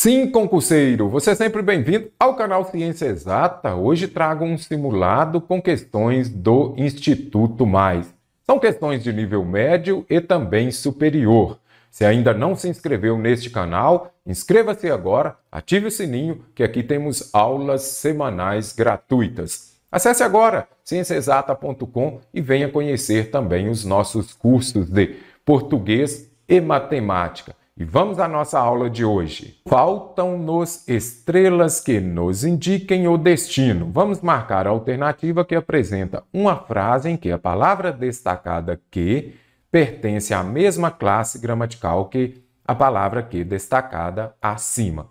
Sim, concurseiro, você é sempre bem-vindo ao canal Ciência Exata. Hoje trago um simulado com questões do Instituto Mais. São questões de nível médio e também superior. Se ainda não se inscreveu neste canal, inscreva-se agora, ative o sininho, que aqui temos aulas semanais gratuitas. Acesse agora cienciaexata.com e venha conhecer também os nossos cursos de português e matemática. E vamos à nossa aula de hoje. Faltam-nos estrelas que nos indiquem o destino. Vamos marcar a alternativa que apresenta uma frase em que a palavra destacada que pertence à mesma classe gramatical que a palavra que destacada acima.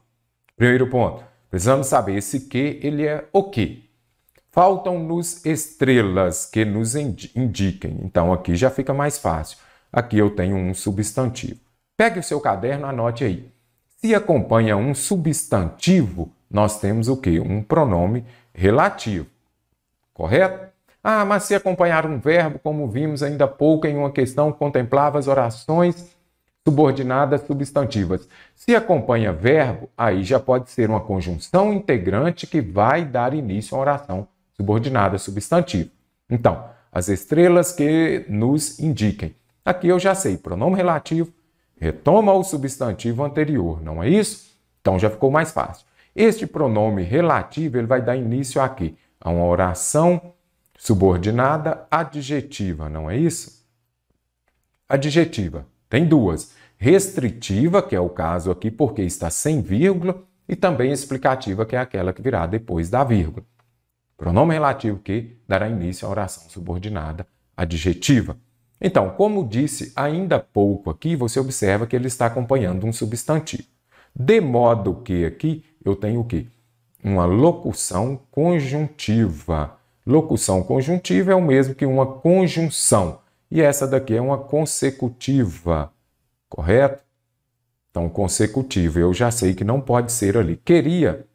Primeiro ponto, precisamos saber se que ele é o que. Faltam-nos estrelas que nos indiquem. Então aqui já fica mais fácil. Aqui eu tenho um substantivo. Pegue o seu caderno, anote aí. Se acompanha um substantivo, nós temos o quê? Um pronome relativo. Correto? Ah, mas se acompanhar um verbo, como vimos ainda há pouco em uma questão que contemplava as orações subordinadas substantivas. Se acompanha verbo, aí já pode ser uma conjunção integrante que vai dar início à oração subordinada substantiva. Então, as estrelas que nos indiquem. Aqui eu já sei, pronome relativo, retoma o substantivo anterior, não é isso? Então já ficou mais fácil. Este pronome relativo ele vai dar início a quê? A uma oração subordinada adjetiva, não é isso? Adjetiva. Tem duas. Restritiva, que é o caso aqui porque está sem vírgula, e também explicativa, que é aquela que virá depois da vírgula. Pronome relativo que dará início à oração subordinada adjetiva. Então, como disse ainda há pouco aqui, você observa que ele está acompanhando um substantivo. De modo que aqui eu tenho o quê? Uma locução conjuntiva. Locução conjuntiva é o mesmo que uma conjunção. E essa daqui é uma consecutiva. Correto? Então, consecutiva, eu já sei que não pode ser ali. Queria,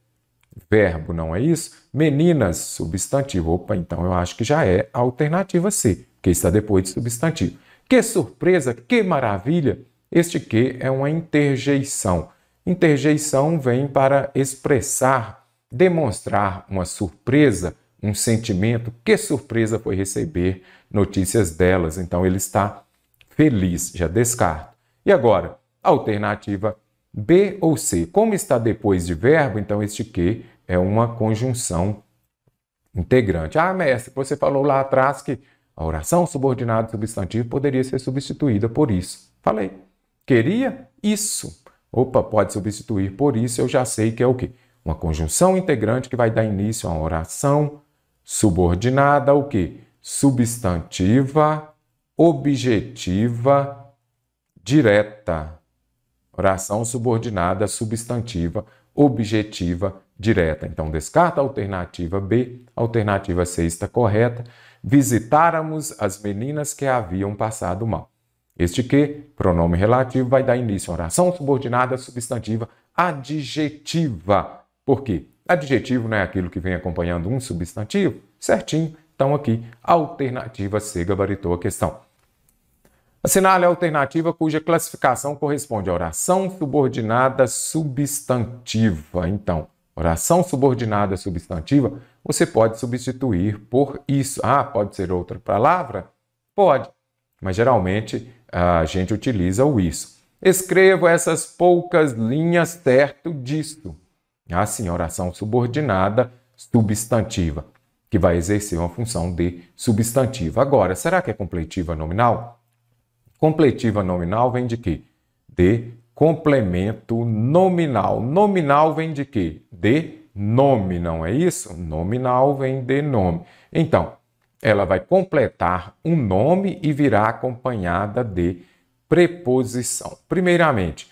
verbo, não é isso? Meninas, substantivo. Opa, então eu acho que já é a alternativa C, que está depois de substantivo. Que surpresa, que maravilha! Este que é uma interjeição. Interjeição vem para expressar, demonstrar uma surpresa, um sentimento. Que surpresa foi receber notícias delas. Então ele está feliz, já descarto. E agora, alternativa B ou C. Como está depois de verbo, então este que é uma conjunção integrante. Ah, mestre, você falou lá atrás que a oração subordinada substantivo poderia ser substituída por isso. Falei. Queria isso. Opa, pode substituir por isso, eu já sei que é o quê? Uma conjunção integrante que vai dar início a uma oração subordinada ao quê? Substantiva, objetiva, direta. Oração subordinada substantiva, objetiva, direta. Então, descarta a alternativa B, a alternativa C está correta. Visitáramos as meninas que haviam passado mal. Este que, pronome relativo, vai dar início a oração subordinada substantiva adjetiva. Por quê? Adjetivo não é aquilo que vem acompanhando um substantivo? Certinho. Então, aqui, a alternativa C gabaritou a questão. Assinale a alternativa cuja classificação corresponde à oração subordinada substantiva. Então, oração subordinada substantiva, você pode substituir por isso. Ah, pode ser outra palavra? Pode, mas geralmente a gente utiliza o isso. Escrevo essas poucas linhas certo disto. Assim, oração subordinada substantiva, que vai exercer uma função de substantivo. Agora, será que é completiva nominal? Completiva nominal vem de quê? De complemento nominal. Nominal vem de quê? De nome, não é isso? Nominal vem de nome. Então, ela vai completar um nome e virá acompanhada de preposição. Primeiramente,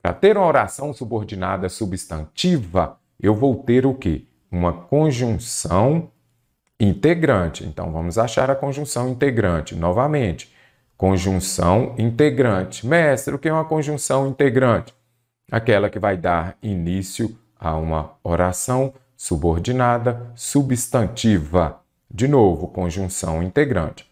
para ter uma oração subordinada substantiva, eu vou ter o quê? Uma conjunção integrante. Então, vamos achar a conjunção integrante novamente. Conjunção integrante. Mestre, o que é uma conjunção integrante? Aquela que vai dar início a uma oração subordinada substantiva. De novo, conjunção integrante.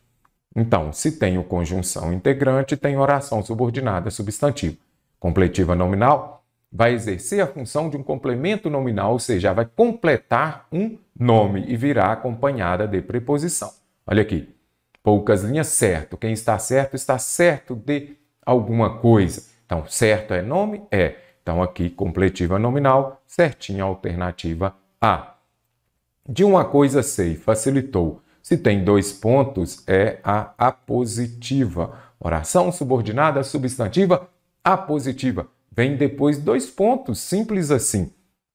Então, se tenho conjunção integrante, tem oração subordinada substantiva. Completiva nominal vai exercer a função de um complemento nominal, ou seja, vai completar um nome e virá acompanhada de preposição. Olha aqui, poucas linhas, certo. Quem está certo de alguma coisa. Então, certo é nome? É. Então, aqui, completiva nominal, certinha, alternativa A. De uma coisa sei, facilitou. Se tem 2 pontos, é a apositiva. Oração subordinada substantiva apositiva. Vem depois 2 pontos, simples assim.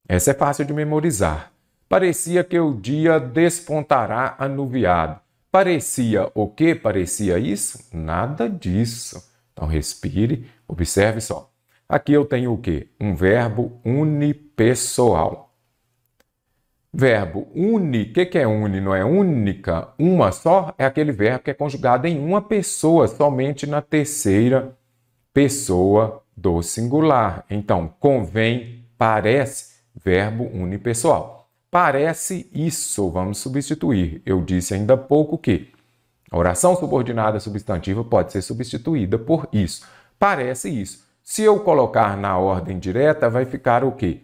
Essa é fácil de memorizar. Parecia que o dia despontará anuviado. Parecia o quê? Parecia isso? Nada disso. Então, respire, observe só. Aqui eu tenho o quê? Um verbo unipessoal. Verbo uni, o que é uni? Não é única? Uma só é aquele verbo que é conjugado em uma pessoa, somente na terceira pessoa do singular. Então, convém, parece, verbo unipessoal. Parece isso, vamos substituir. Eu disse ainda há pouco que a oração subordinada substantiva pode ser substituída por isso. Parece isso. Se eu colocar na ordem direta, vai ficar o quê?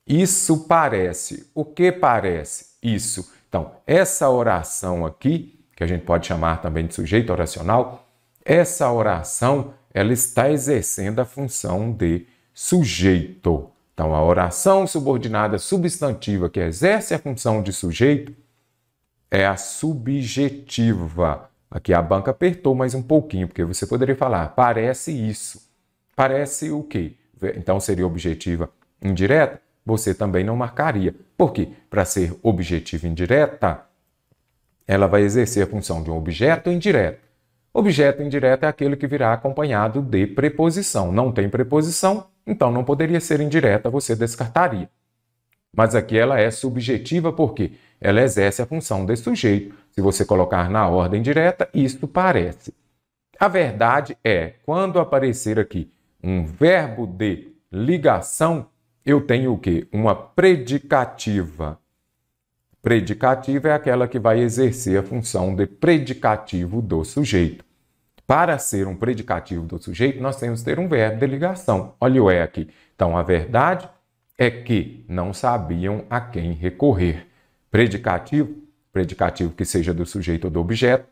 Isso parece. O que parece? Isso. Então, essa oração aqui, que a gente pode chamar também de sujeito oracional, essa oração, ela está exercendo a função de sujeito. Então, a oração subordinada substantiva que exerce a função de sujeito é a subjetiva. Aqui a banca apertou mais um pouquinho, porque você poderia falar, parece isso. Parece o quê? Então, seria objetiva indireta? Você também não marcaria. Por quê? Para ser objetiva indireta, ela vai exercer a função de um objeto indireto. Objeto indireto é aquele que virá acompanhado de preposição. Não tem preposição, então não poderia ser indireta, você descartaria. Mas aqui ela é subjetiva porque ela exerce a função de sujeito. Se você colocar na ordem direta, isto parece. A verdade é, quando aparecer aqui um verbo de ligação, eu tenho o quê? Uma predicativa. Predicativa é aquela que vai exercer a função de predicativo do sujeito. Para ser um predicativo do sujeito, nós temos que ter um verbo de ligação. Olha o é aqui. Então, a verdade é que não sabiam a quem recorrer. Predicativo, predicativo que seja do sujeito ou do objeto,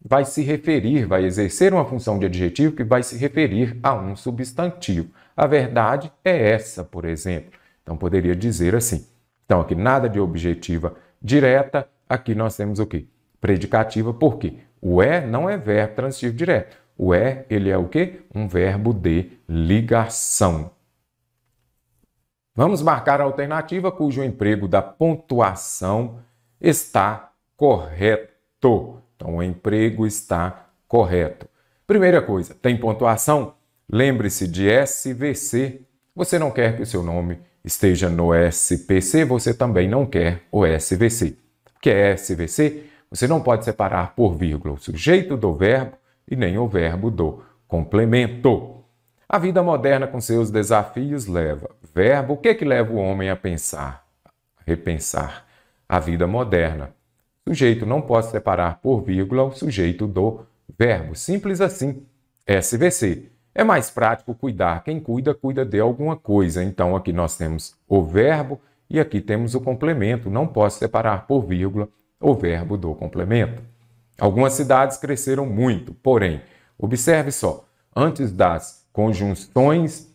vai se referir, vai exercer uma função de adjetivo que vai se referir a um substantivo. A verdade é essa, por exemplo. Então, poderia dizer assim. Então, aqui nada de objetiva direta, aqui nós temos o quê? Predicativa, por quê? O é não é verbo transitivo direto. O é, ele é o quê? Um verbo de ligação. Vamos marcar a alternativa cujo emprego da pontuação está correto. Então, o emprego está correto. Primeira coisa, tem pontuação? Lembre-se de SVC. Você não quer que o seu nome esteja no SPC, você também não quer o SVC. O que é SVC? Você não pode separar por vírgula o sujeito do verbo e nem o verbo do complemento. A vida moderna com seus desafios leva. Verbo, o que leva o homem a pensar? Repensar. A vida moderna. Sujeito não pode separar por vírgula o sujeito do verbo. Simples assim. SVC. É mais prático cuidar. Quem cuida, cuida de alguma coisa. Então, aqui nós temos o verbo e aqui temos o complemento. Não posso separar por vírgula o verbo do complemento. Algumas cidades cresceram muito, porém, observe só, antes das conjunções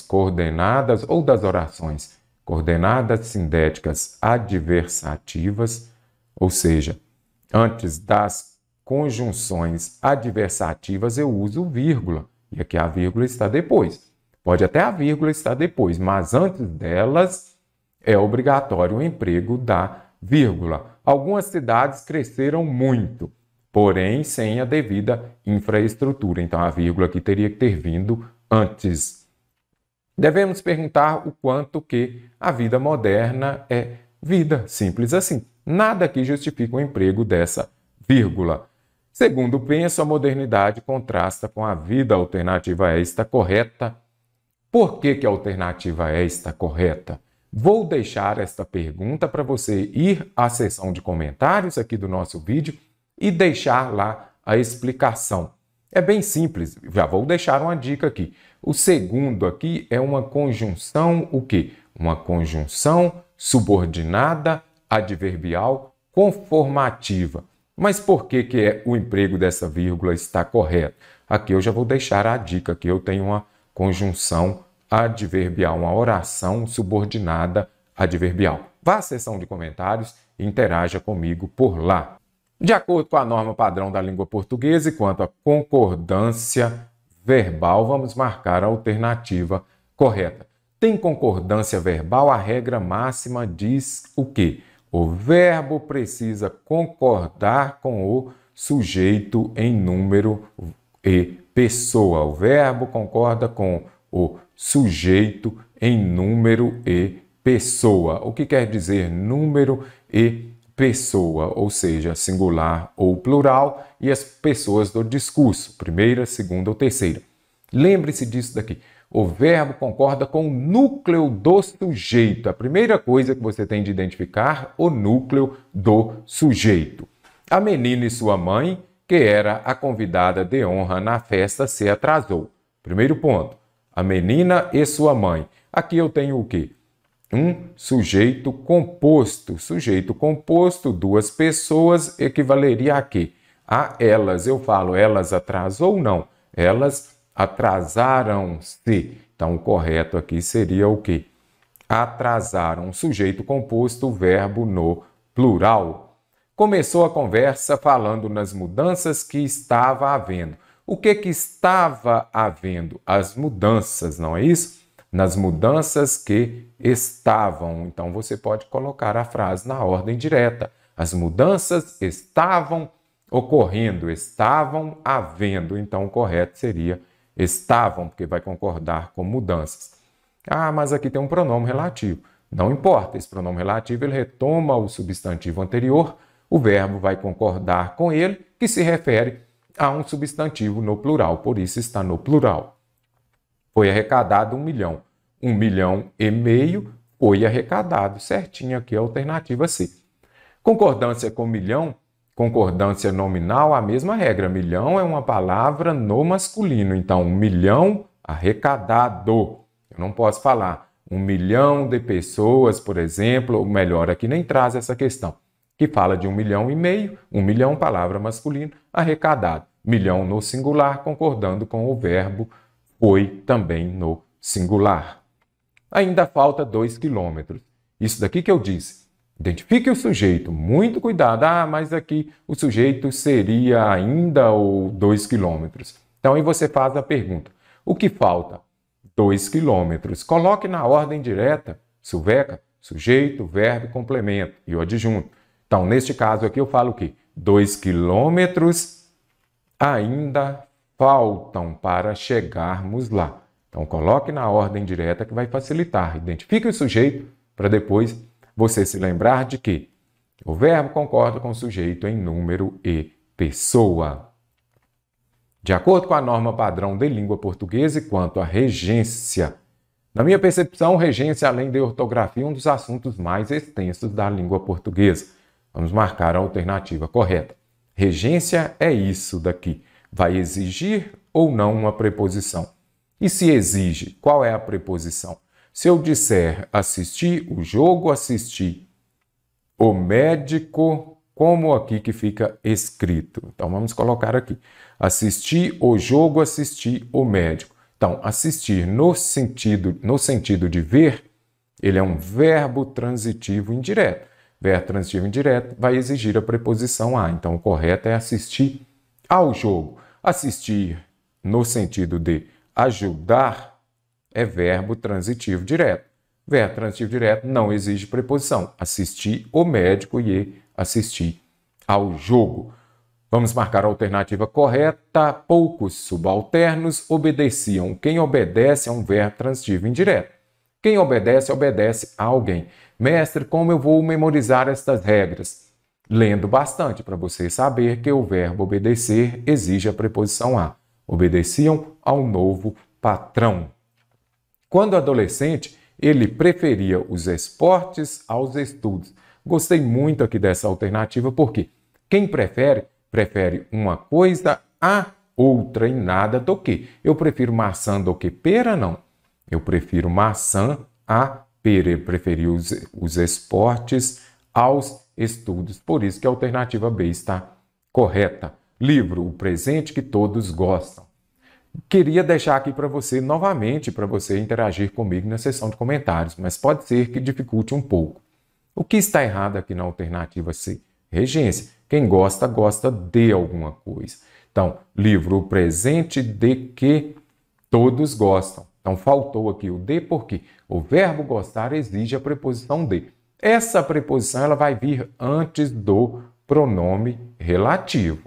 coordenadas ou das orações coordenadas sindéticas adversativas, ou seja, antes das conjunções adversativas eu uso vírgula, e aqui a vírgula está depois. Pode até a vírgula estar depois, mas antes delas é obrigatório o emprego da vírgula. Algumas cidades cresceram muito, porém sem a devida infraestrutura. Então, a vírgula aqui teria que ter vindo antes. Devemos perguntar o quanto que a vida moderna é vida. Simples assim. Nada aqui justifica o emprego dessa vírgula. Segundo penso, a modernidade contrasta com a vida alternativa a esta correta. Por que a alternativa a esta correta? Vou deixar esta pergunta para você ir à seção de comentários aqui do nosso vídeo e deixar lá a explicação. É bem simples, já vou deixar uma dica aqui. O segundo aqui é uma conjunção, o quê? Uma conjunção subordinada adverbial conformativa. Mas por que o emprego dessa vírgula está correto? Aqui eu já vou deixar a dica, que eu tenho uma conjunção adverbial, uma oração subordinada adverbial. Vá à seção de comentários e interaja comigo por lá. De acordo com a norma padrão da língua portuguesa e quanto à concordância verbal, vamos marcar a alternativa correta. Tem concordância verbal, a regra máxima diz o quê? O verbo precisa concordar com o sujeito em número e pessoa. O verbo concorda com o sujeito em número e pessoa. O que quer dizer número e pessoa? Ou seja, singular ou plural, e as pessoas do discurso, primeira, segunda ou terceira. Lembre-se disso daqui. O verbo concorda com o núcleo do sujeito. A primeira coisa que você tem de identificar, o núcleo do sujeito. A menina e sua mãe, que era a convidada de honra na festa, se atrasou. Primeiro ponto. A menina e sua mãe. Aqui eu tenho o quê? Um sujeito composto. Sujeito composto, duas pessoas, equivaleria a quê? A elas. Eu falo, elas atrasou ou não? Elas atrasaram-se. Então, o correto aqui seria o quê? Atrasaram. Sujeito composto, verbo no plural. Começou a conversa falando nas mudanças que estava havendo. O que estava havendo? As mudanças, não é isso? Nas mudanças que estavam. Então, você pode colocar a frase na ordem direta. As mudanças estavam ocorrendo, estavam havendo. Então, o correto seria estavam, porque vai concordar com mudanças. Ah, mas aqui tem um pronome relativo. Não importa, esse pronome relativo ele retoma o substantivo anterior, o verbo vai concordar com ele, que se refere a um substantivo no plural, por isso está no plural. Foi arrecadado 1 milhão. 1,5 milhão foi arrecadado. Certinho aqui a alternativa C. Concordância com milhão, concordância nominal, a mesma regra. Milhão é uma palavra no masculino. Então, 1 milhão arrecadado. Eu não posso falar 1 milhão de pessoas, por exemplo, ou melhor, aqui nem traz essa questão, que fala de 1,5 milhão. 1 milhão, palavra masculina, arrecadado. Milhão no singular, concordando com o verbo foi também no singular. Ainda falta 2 quilômetros. Isso daqui que eu disse. Identifique o sujeito, muito cuidado. Ah, mas aqui o sujeito seria ainda o 2 quilômetros. Então aí você faz a pergunta. O que falta? 2 quilômetros. Coloque na ordem direta, suveca, sujeito, verbo e complemento e o adjunto. Então, neste caso aqui eu falo o quê? 2 quilômetros ainda faltam para chegarmos lá. Então, coloque na ordem direta que vai facilitar. Identifique o sujeito para depois você se lembrar de que o verbo concorda com o sujeito em número e pessoa. De acordo com a norma padrão de língua portuguesa e quanto à regência. Na minha percepção, regência, além de ortografia, é um dos assuntos mais extensos da língua portuguesa. Vamos marcar a alternativa correta. Regência é isso daqui. Vai exigir ou não uma preposição? E se exige, qual é a preposição? Se eu disser assistir o jogo, assistir o médico, como aqui que fica escrito. Então, vamos colocar aqui. Assistir o jogo, assistir o médico. Então, assistir no sentido de ver, ele é um verbo transitivo indireto. Verbo transitivo indireto vai exigir a preposição a. Então, o correto é assistir ao jogo. Assistir no sentido de ajudar é verbo transitivo direto. Verbo transitivo direto não exige preposição. Assistir o médico e assistir ao jogo. Vamos marcar a alternativa correta. Poucos subalternos obedeciam. Quem obedece é um verbo transitivo indireto. Quem obedece, obedece a alguém. Mestre, como eu vou memorizar estas regras? Lendo bastante, para você saber que o verbo obedecer exige a preposição a. Obedeciam ao novo patrão. Quando adolescente, ele preferia os esportes aos estudos. Gostei muito aqui dessa alternativa, porque quem prefere uma coisa a outra e nada do que. Eu prefiro maçã do que pera? Não. Eu prefiro maçã a pera. Eu preferi os esportes aos estudos. Por isso que a alternativa B está correta. Livro, o presente que todos gostam. Queria deixar aqui para você novamente, para você interagir comigo na seção de comentários, mas pode ser que dificulte um pouco. O que está errado aqui na alternativa C? Regência. Quem gosta, gosta de alguma coisa. Então, livro, o presente de que todos gostam. Então, faltou aqui o de porque o verbo gostar exige a preposição de. Essa preposição ela vai vir antes do pronome relativo.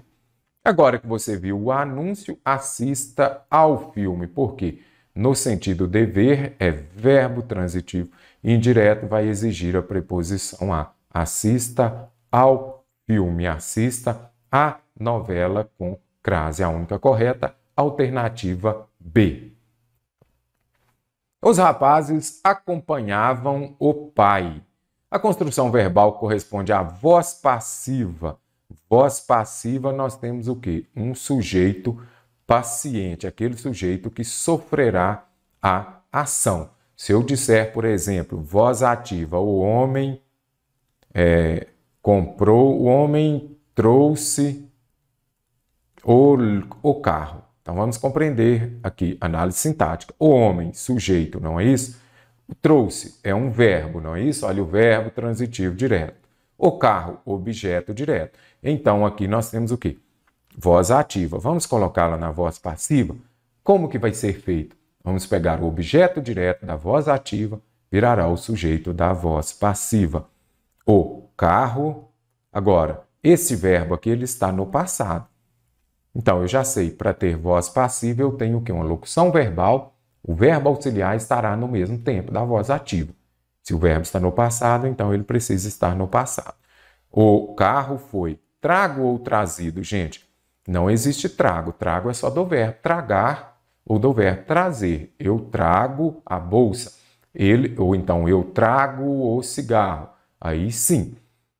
Agora que você viu o anúncio, assista ao filme. Por quê? No sentido dever é verbo transitivo. Indireto vai exigir a preposição a. Assista ao filme. Assista a novela com crase. A única correta, alternativa B. Os rapazes acompanhavam o pai. A construção verbal corresponde à voz passiva. Voz passiva, nós temos o quê? Um sujeito paciente, aquele sujeito que sofrerá a ação. Se eu disser, por exemplo, voz ativa, o homem comprou, o homem trouxe o carro. Então, vamos compreender aqui, análise sintática. O homem, sujeito, não é isso? Trouxe é um verbo, não é isso? Olha o verbo transitivo direto. O carro, objeto direto. Então, aqui nós temos o quê? Voz ativa. Vamos colocá-la na voz passiva? Como que vai ser feito? Vamos pegar o objeto direto da voz ativa, virará o sujeito da voz passiva. O carro. Agora, esse verbo aqui ele está no passado. Então, eu já sei, para ter voz passiva, eu tenho o quê? Uma locução verbal. O verbo auxiliar estará no mesmo tempo da voz ativa. Se o verbo está no passado, então ele precisa estar no passado. O carro foi trago ou trazido. Gente, não existe trago. Trago é só do verbo tragar ou do verbo trazer. Eu trago a bolsa. Ou então eu trago o cigarro. Aí sim.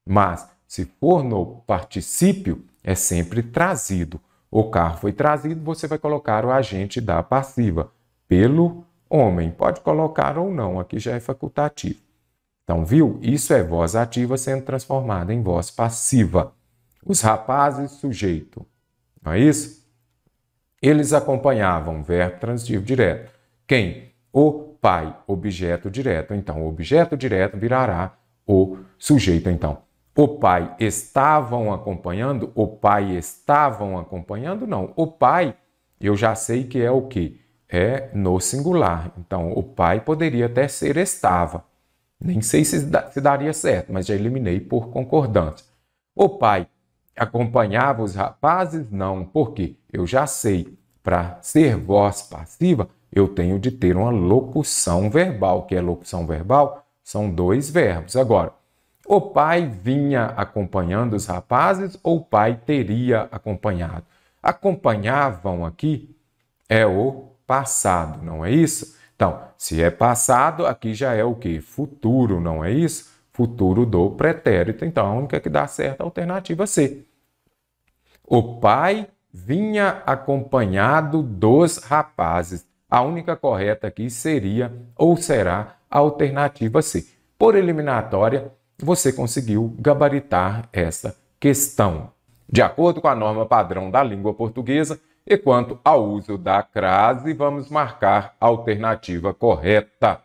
Mas se for no particípio, é sempre trazido. O carro foi trazido, você vai colocar o agente da passiva. Pelo homem. Pode colocar ou não, aqui já é facultativo. Então, viu? Isso é voz ativa sendo transformada em voz passiva. Os rapazes, sujeito. Não é isso? Eles acompanhavam, verbo transitivo direto. Quem? O pai, objeto direto. Então, o objeto direto virará o sujeito. Então, o pai estavam acompanhando? O pai estavam acompanhando? Não. O pai, eu já sei que é o quê? É no singular. Então, o pai poderia até ser estava. Nem sei se daria certo, mas já eliminei por concordância. O pai acompanhava os rapazes? Não. Por quê? Eu já sei. Para ser voz passiva, eu tenho de ter uma locução verbal. O que é locução verbal? São dois verbos. Agora, o pai vinha acompanhando os rapazes ou o pai teria acompanhado? Acompanhavam aqui é o passado, não é isso? Então, se é passado, aqui já é o quê? Futuro, não é isso? Futuro do pretérito. Então, a única que dá certo é a alternativa C. O pai vinha acompanhado dos rapazes. A única correta aqui seria ou será a alternativa C. Por eliminatória, você conseguiu gabaritar essa questão. De acordo com a norma padrão da língua portuguesa, e quanto ao uso da crase, vamos marcar a alternativa correta.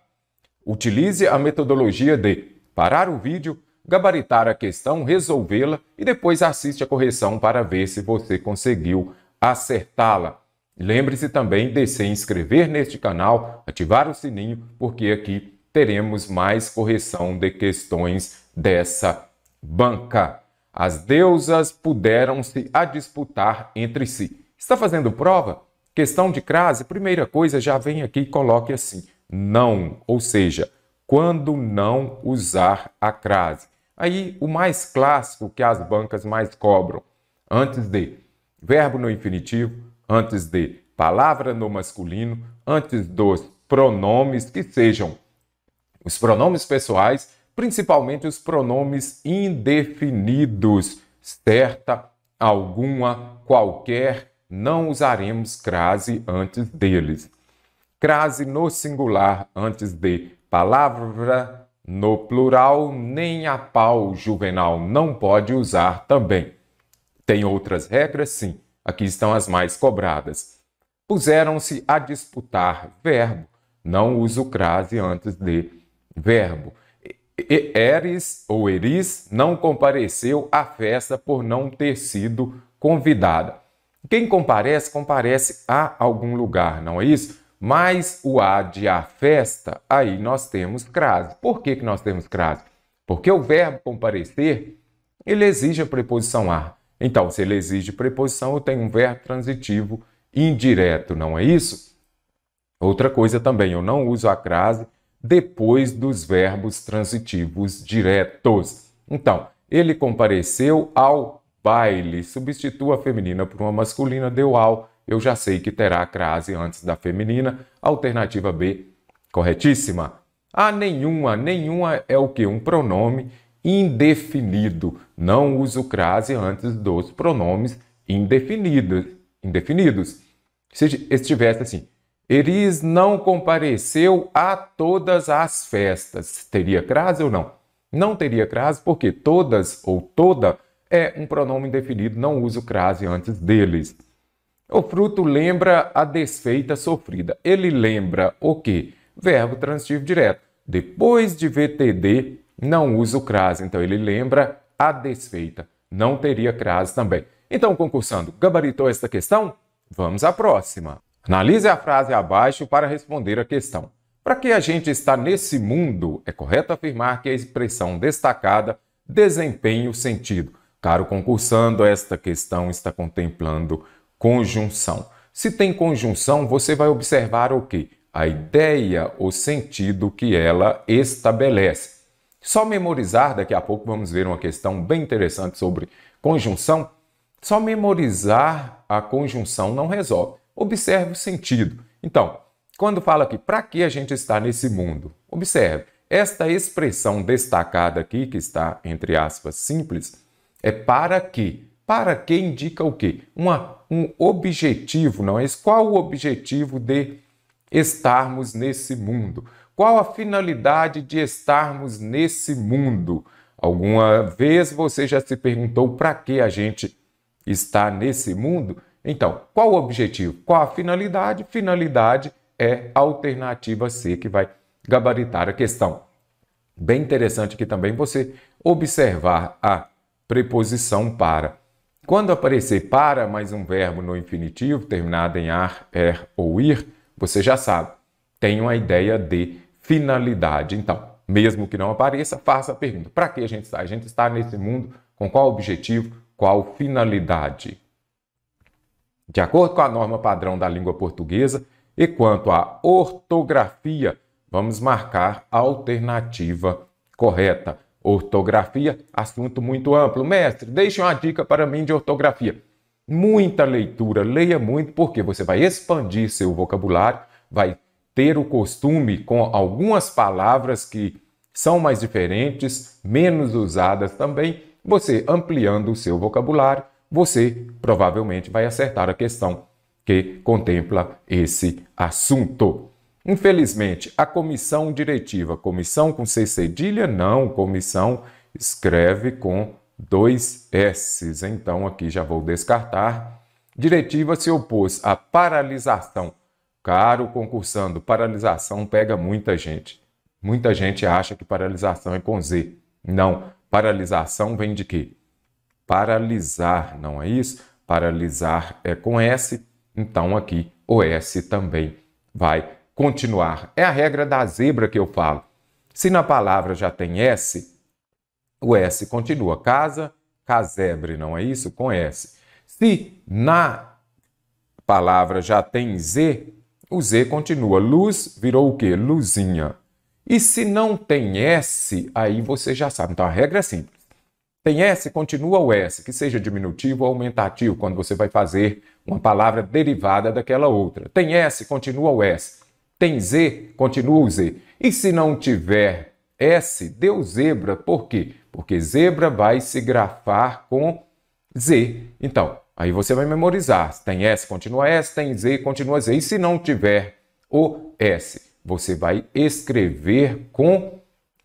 Utilize a metodologia de parar o vídeo, gabaritar a questão, resolvê-la e depois assiste a correção para ver se você conseguiu acertá-la. Lembre-se também de se inscrever neste canal, ativar o sininho, porque aqui teremos mais correção de questões dessa banca. As deusas puderam-se a disputar entre si. Está fazendo prova? Questão de crase, primeira coisa, já vem aqui e coloque assim, não, ou seja, quando não usar a crase. Aí, o mais clássico que as bancas mais cobram, antes de verbo no infinitivo, antes de palavra no masculino, antes dos pronomes que sejam os pronomes pessoais, principalmente os pronomes indefinidos, certa, alguma, qualquer, não usaremos crase antes deles. Crase no singular antes de palavra no plural, nem a pau juvenal não pode usar também. Tem outras regras? Sim. Aqui estão as mais cobradas. Puseram-se a disputar, verbo. Não uso crase antes de verbo. Eris ou Eris não compareceu à festa por não ter sido convidada. Quem comparece, comparece a algum lugar, não é isso? Mas o a de a festa, aí nós temos crase. Por que nós temos crase? Porque o verbo comparecer, ele exige a preposição a. Então, se ele exige preposição, eu tenho um verbo transitivo indireto, não é isso? Outra coisa também, eu não uso a crase depois dos verbos transitivos diretos. Então, ele compareceu ao baile, substitua a feminina por uma masculina, deu ao, eu já sei que terá a crase antes da feminina. Alternativa B, corretíssima. A nenhuma é o quê? Um pronome indefinido. Não uso crase antes dos pronomes indefinidos. Se estivesse assim, Eris não compareceu a todas as festas. Teria crase ou não? Não teria crase porque todas ou toda é um pronome indefinido, não uso crase antes deles. O fruto lembra a desfeita sofrida. Ele lembra o quê? Verbo transitivo direto. Depois de VTD, não uso crase. Então, ele lembra a desfeita. Não teria crase também. Então, concursando, gabaritou esta questão? Vamos à próxima. Analise a frase abaixo para responder a questão. Para que a gente está nesse mundo, é correto afirmar que a expressão destacada desempenha o sentido. Caro concursando, esta questão está contemplando conjunção. Se tem conjunção, você vai observar o quê? A ideia, o sentido que ela estabelece. Só memorizar, daqui a pouco vamos ver uma questão bem interessante sobre conjunção. Só memorizar a conjunção não resolve. Observe o sentido. Então, quando fala aqui, para que a gente está nesse mundo? Observe, esta expressão destacada aqui, que está entre aspas simples, é para que. Para que indica o quê? Um objetivo, não é isso? Qual o objetivo de estarmos nesse mundo? Qual a finalidade de estarmos nesse mundo? Alguma vez você já se perguntou para que a gente está nesse mundo? Então, qual o objetivo? Qual a finalidade? Finalidade é a alternativa C que vai gabaritar a questão. Bem interessante aqui também você observar a preposição para. Quando aparecer para mais um verbo no infinitivo, terminado em ar, er ou ir, você já sabe, tem uma ideia de finalidade. Então, mesmo que não apareça, faça a pergunta. Para que a gente está? A gente está nesse mundo com qual objetivo, qual finalidade? De acordo com a norma padrão da língua portuguesa e quanto à ortografia, vamos marcar a alternativa correta. Ortografia, assunto muito amplo. Mestre, deixe uma dica para mim de ortografia. Muita leitura, leia muito, porque você vai expandir seu vocabulário, vai ter o costume com algumas palavras que são mais diferentes, menos usadas também. Você ampliando o seu vocabulário, você provavelmente vai acertar a questão que contempla esse assunto. Infelizmente, a comissão diretiva, comissão com C cedilha? Não, comissão escreve com 2 S's. Então, aqui já vou descartar. Diretiva se opôs à paralisação. Caro concursando, paralisação pega muita gente. Muita gente acha que paralisação é com Z. Não, paralisação vem de quê? Paralisar, não é isso? Paralisar é com S, então aqui o S também vai continuar. É a regra da zebra que eu falo. Se na palavra já tem S, o S continua. Casa, casebre, não é isso? Com S. Se na palavra já tem Z, o Z continua. Luz virou o quê? Luzinha. E se não tem S, aí você já sabe. Então a regra é simples. Tem S, continua o S, que seja diminutivo ou aumentativo, quando você vai fazer uma palavra derivada daquela outra. Tem S, continua o S. Tem Z, continua o Z. E se não tiver S, deu zebra. Por quê? Porque zebra vai se grafar com Z. Então, aí você vai memorizar. Se tem S, continua S, tem Z, continua Z. E se não tiver o S, você vai escrever com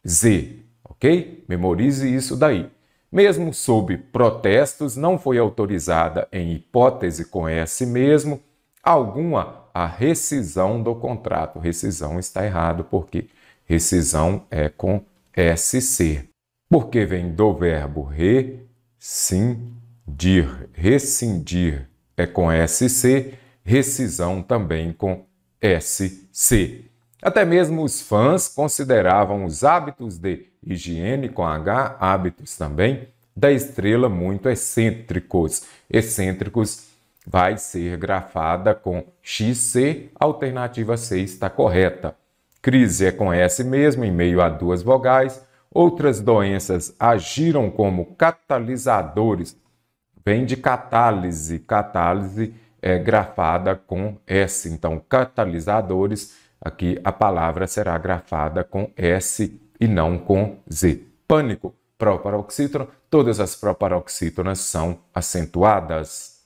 Z, ok? Memorize isso daí. Mesmo sob protestos, não foi autorizada em hipótese com S mesmo, alguma a rescisão do contrato. Rescisão está errado, porque rescisão é com SC. Porque vem do verbo rescindir. Rescindir é com SC, rescisão também com SC. Até mesmo os fãs consideravam os hábitos de higiene com H, hábitos também, da estrela muito excêntricos. Excêntricos vai ser grafada com XC, alternativa C está correta. Crise é com S mesmo, em meio a duas vogais. Outras doenças agiram como catalisadores. Vem de catálise. Catálise é grafada com S. Então, catalisadores, aqui a palavra será grafada com S e não com Z. Pânico, proparoxítona. Todas as proparoxítonas são acentuadas.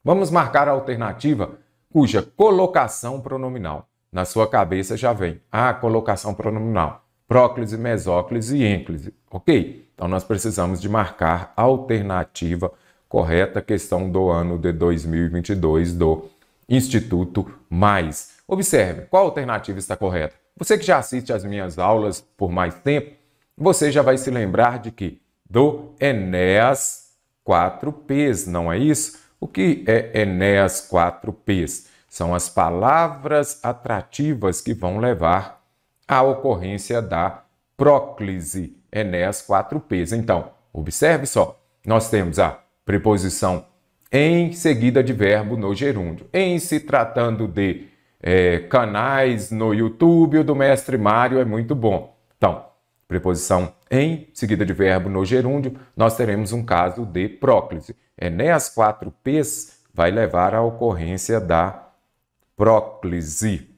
Vamos marcar a alternativa cuja colocação pronominal. Na sua cabeça já vem a colocação pronominal. Próclise, mesóclise e ênclise. Ok? Então, nós precisamos de marcar a alternativa correta, questão do ano de 2022 do Instituto Mais. Observe, qual alternativa está correta? Você que já assiste às minhas aulas por mais tempo, você já vai se lembrar de que do Enéas 4Ps, não é isso? O que é Enéas 4Ps? São as palavras atrativas que vão levar à ocorrência da próclise. Enéas 4Ps. Então, observe só, nós temos a preposição em seguida de verbo no gerúndio. Em se tratando de canais no YouTube, o do mestre Mário é muito bom. Então, preposição em seguida de verbo no gerúndio, nós teremos um caso de próclise. Enéas 4Ps vai levar à ocorrência da próclise.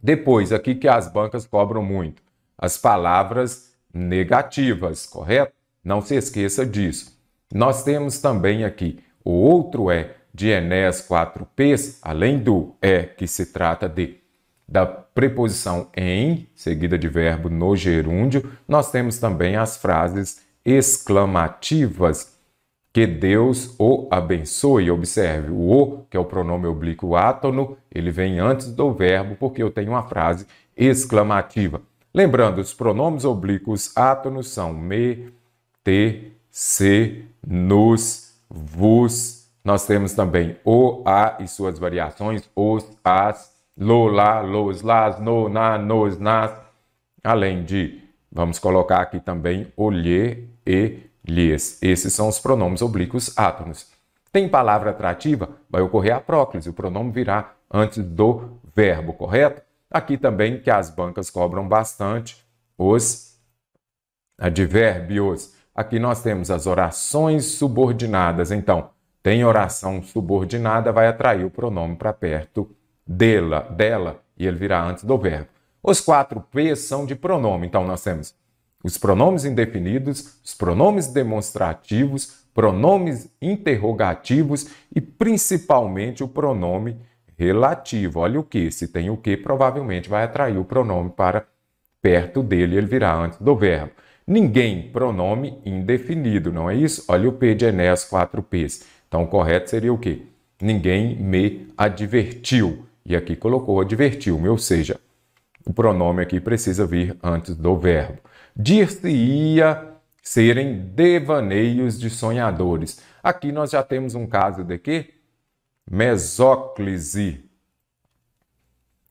Depois, aqui que as bancas cobram muito, as palavras negativas, correto? Não se esqueça disso. Nós temos também aqui o outro de Enéas 4Ps, além do que se trata da preposição em, seguida de verbo no gerúndio, nós temos também as frases exclamativas. Que Deus o abençoe. Observe, o, que é o pronome oblíquo átono, ele vem antes do verbo porque eu tenho uma frase exclamativa. Lembrando, os pronomes oblíquos átonos são me, te, se, nos, vos. Nós temos também o, a e suas variações, os, as, lo, lá, los, las, no, na, nos, nas. Além de, vamos colocar aqui também o lhe e lhes. Esses são os pronomes oblíquos átonos. Tem palavra atrativa? Vai ocorrer a próclise. O pronome virá antes do verbo, correto? Aqui também que as bancas cobram bastante os advérbios. Aqui nós temos as orações subordinadas. Então, tem oração subordinada, vai atrair o pronome para perto dela, e ele virá antes do verbo. Os 4Ps são de pronome. Então, nós temos os pronomes indefinidos, os pronomes demonstrativos, pronomes interrogativos e principalmente o pronome relativo. Olha o que, se tem o que, provavelmente vai atrair o pronome para perto dele, ele virá antes do verbo. Ninguém, pronome indefinido, não é isso? Olha o P de Enéas 4Ps. Então, o correto seria o quê? Ninguém me advertiu. E aqui colocou advertiu-me, ou seja, o pronome aqui precisa vir antes do verbo. Dir-se-ia serem devaneios de sonhadores. Aqui nós já temos um caso de quê? Mesóclise.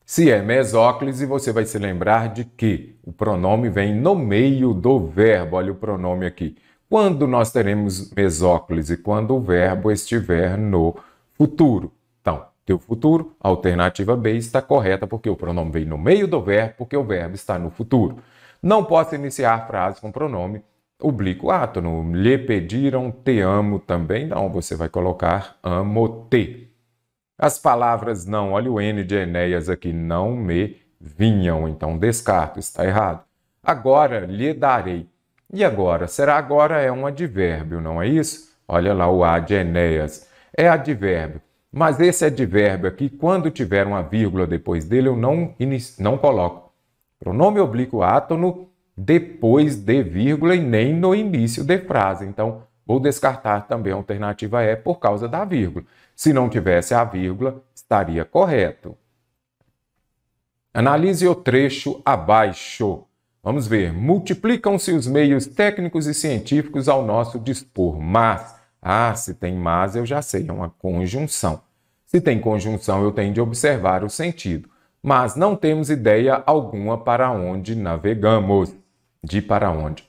Se é mesóclise, você vai se lembrar de que o pronome vem no meio do verbo. Olha o pronome aqui. Quando nós teremos mesóclise? Quando o verbo estiver no futuro. Então, teu futuro, a alternativa B está correta, porque o pronome vem no meio do verbo, porque o verbo está no futuro. Não posso iniciar frase com pronome oblíquo átono. Lhe pediram te amo também. Não, você vai colocar amo-te. As palavras não, olha o N de Enéas aqui, não me vinham. Então, descarto, está errado. Agora lhe darei. E agora? Será agora é um advérbio, não é isso? Olha lá o A de Enéas. É advérbio. Mas esse advérbio aqui, quando tiver uma vírgula depois dele, eu não coloco pronome oblíquo átono depois de vírgula e nem no início de frase. Então, vou descartar também a alternativa E por causa da vírgula. Se não tivesse a vírgula, estaria correto. Analise o trecho abaixo. Vamos ver. Multiplicam-se os meios técnicos e científicos ao nosso dispor, mas... se tem mas, eu já sei, é uma conjunção. Se tem conjunção, eu tenho de observar o sentido. Mas não temos ideia alguma para onde navegamos. De para onde.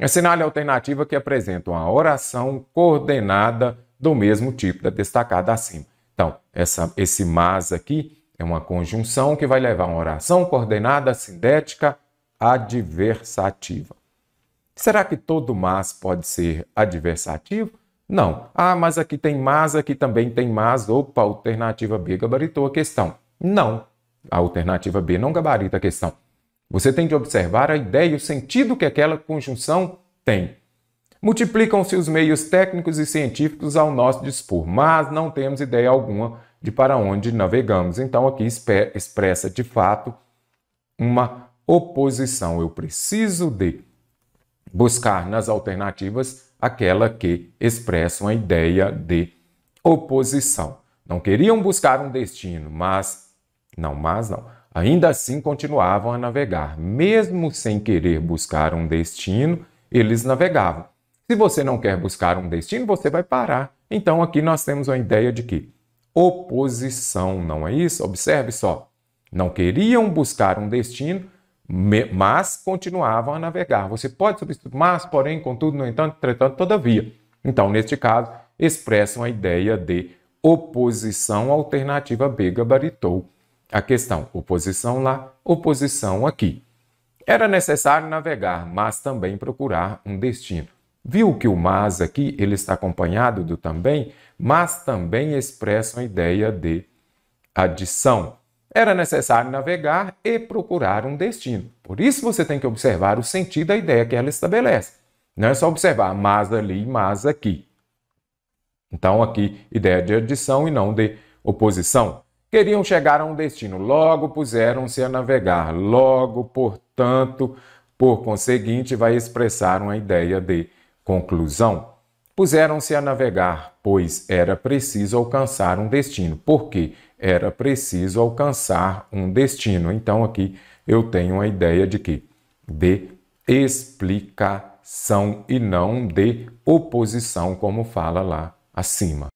Assinale a alternativa que apresenta uma oração coordenada do mesmo tipo da destacada acima. Então, esse mas aqui é uma conjunção que vai levar a uma oração coordenada sindética adversativa. Será que todo mas pode ser adversativo? Não. Mas aqui tem mas, aqui também tem mas. Opa, a alternativa B gabaritou a questão. Não. A alternativa B não gabarita a questão. Você tem de observar a ideia e o sentido que aquela conjunção tem. Multiplicam-se os meios técnicos e científicos ao nosso dispor, mas não temos ideia alguma de para onde navegamos. Então, aqui expressa, de fato, uma oposição. Eu preciso de buscar nas alternativas aquela que expressa uma ideia de oposição. Não queriam buscar um destino, mas não. Ainda assim continuavam a navegar. Mesmo sem querer buscar um destino, eles navegavam. Se você não quer buscar um destino, você vai parar. Então aqui nós temos uma ideia de que oposição, não é isso? Observe só. Não queriam buscar um destino, mas continuavam a navegar. Você pode substituir mas, porém, contudo, no entanto, entretanto, todavia. Então, neste caso, expressam a ideia de oposição. A alternativa B gabaritou a questão. Oposição lá, oposição aqui. Era necessário navegar, mas também procurar um destino. Viu que o mas aqui ele está acompanhado do também, mas também expressa a ideia de adição. Era necessário navegar e procurar um destino. Por isso você tem que observar o sentido da ideia que ela estabelece. Não é só observar mas ali e mas aqui. Então aqui, ideia de adição e não de oposição. Queriam chegar a um destino, logo puseram-se a navegar. Logo, portanto, por conseguinte, vai expressar uma ideia de conclusão. Puseram-se a navegar, pois era preciso alcançar um destino. Por quê? Era preciso alcançar um destino. Então, aqui eu tenho uma ideia de quê? De explicação e não de oposição, como fala lá acima.